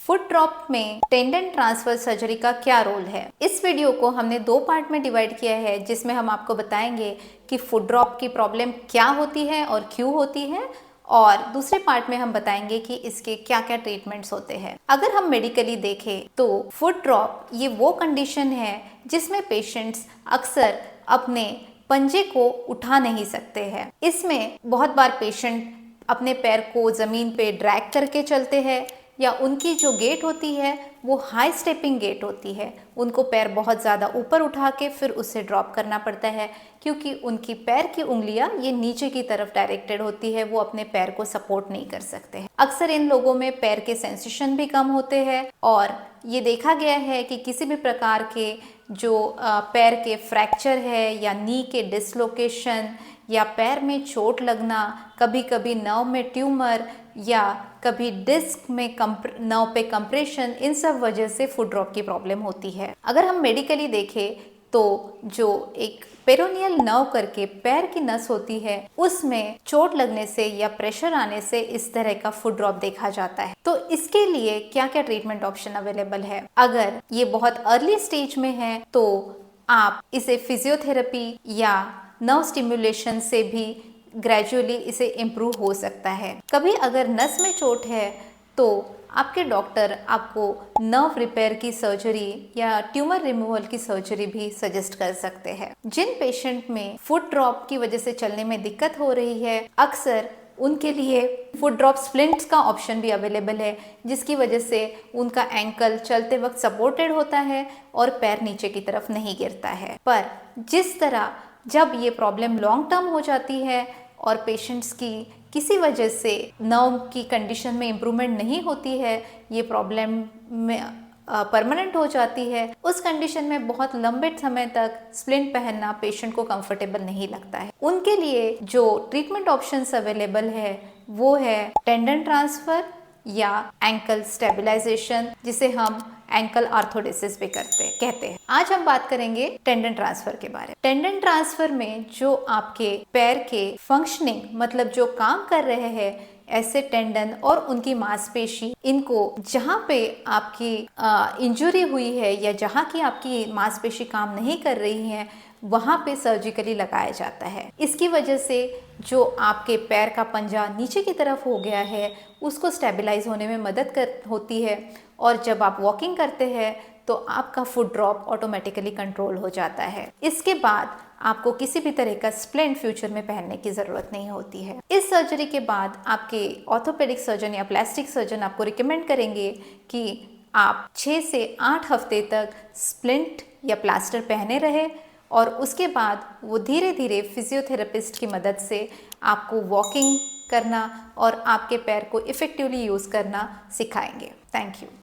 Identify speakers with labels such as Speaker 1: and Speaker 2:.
Speaker 1: Foot drop में tendon transfer surgery का क्या रोल है। इस वीडियो को हमने दो पार्ट में डिवाइड किया है, जिसमें हम आपको बताएंगे कि फुट ड्रॉप की प्रॉब्लम क्या होती है और क्यों होती है, और दूसरे पार्ट में हम बताएंगे कि इसके क्या क्या ट्रीटमेंट्स होते हैं। अगर हम मेडिकली देखें तो फुट ड्रॉप ये वो कंडीशन है जिसमें पेशेंट्स अक्सर अपने पंजे को उठा नहीं सकते हैं। इसमें बहुत बार पेशेंट अपने पैर को ज़मीन पे ड्रैग करके चलते हैं, या उनकी जो गेट होती है वो हाई स्टेपिंग गेट होती है। उनको पैर बहुत ज़्यादा ऊपर उठा के फिर उसे ड्रॉप करना पड़ता है, क्योंकि उनकी पैर की उंगलियां ये नीचे की तरफ डायरेक्टेड होती है, वो अपने पैर को सपोर्ट नहीं कर सकते हैं। अक्सर इन लोगों में पैर के सेंसेशन भी कम होते हैं, और ये देखा गया है कि किसी भी प्रकार के जो पैर के फ्रैक्चर है या नी के डिसलोकेशन या पैर में चोट लगना, कभी कभी नर्व में ट्यूमर या कभी डिस्क में नर्व पे कंप्रेशन, इन सब वजह से फुट ड्रॉप की प्रॉब्लम होती है। अगर हम मेडिकली देखें तो जो एक पेरोनियल नर्व करके पैर की नस होती है, उसमें चोट लगने से या प्रेशर आने से इस तरह का फुट ड्रॉप देखा जाता है। तो इसके लिए क्या क्या ट्रीटमेंट ऑप्शन अवेलेबल है। अगर ये बहुत अर्ली स्टेज में है तो आप इसे फिजियोथेरेपी या नर्व स्टिमुलेशन से भी ग्रेजुअली इसे इम्प्रूव हो सकता है। कभी अगर नस में चोट है तो आपके डॉक्टर आपको नर्व रिपेयर की सर्जरी या ट्यूमर रिमूवल की सर्जरी भी सजेस्ट कर सकते हैं। जिन पेशेंट में फुट ड्रॉप की वजह से चलने में दिक्कत हो रही है, अक्सर उनके लिए फुट ड्रॉप स्प्लिंट्स का ऑप्शन भी अवेलेबल है, जिसकी वजह से उनका एंकल चलते वक्त सपोर्टेड होता है और पैर नीचे की तरफ नहीं गिरता है। पर जिस तरह जब ये प्रॉब्लम लॉन्ग टर्म हो जाती है और पेशेंट्स की किसी वजह से नर्व की कंडीशन में इम्प्रूवमेंट नहीं होती है, ये प्रॉब्लम में परमानेंट हो जाती है, उस कंडीशन में बहुत लंबे समय तक स्प्लिंट पहनना पेशेंट को कंफर्टेबल नहीं लगता है। उनके लिए जो ट्रीटमेंट ऑप्शंस अवेलेबल है वो है टेंडन ट्रांसफर या एंकल स्टेबलाइजेशन, जिसे हम एंकल आर्थोडेसिस भी कहते हैं। आज हम बात करेंगे टेंडन ट्रांसफर के बारे में। टेंडन ट्रांसफर में जो आपके पैर के फंक्शनिंग, मतलब जो काम कर रहे हैं ऐसे टेंडन और उनकी मांसपेशी, इनको जहाँ पे आपकी इंजुरी हुई है या जहाँ की आपकी मांसपेशी काम नहीं कर रही है, वहाँ पे सर्जिकली लगाया जाता है। इसकी वजह से जो आपके पैर का पंजा नीचे की तरफ हो गया है उसको स्टेबलाइज होने में मदद होती है, और जब आप वॉकिंग करते हैं तो आपका फुट ड्रॉप ऑटोमेटिकली कंट्रोल हो जाता है। इसके बाद आपको किसी भी तरह का स्प्लिंट फ्यूचर में पहनने की ज़रूरत नहीं होती है। इस सर्जरी के बाद आपके ऑर्थोपेडिक सर्जन या प्लास्टिक सर्जन आपको रिकमेंड करेंगे कि आप 6 से 8 हफ्ते तक स्प्लिंट या प्लास्टर पहने रहे, और उसके बाद वो धीरे धीरे फिजियोथेरेपिस्ट की मदद से आपको वॉकिंग करना और आपके पैर को इफ़ेक्टिवली यूज़ करना सिखाएंगे। Thank you.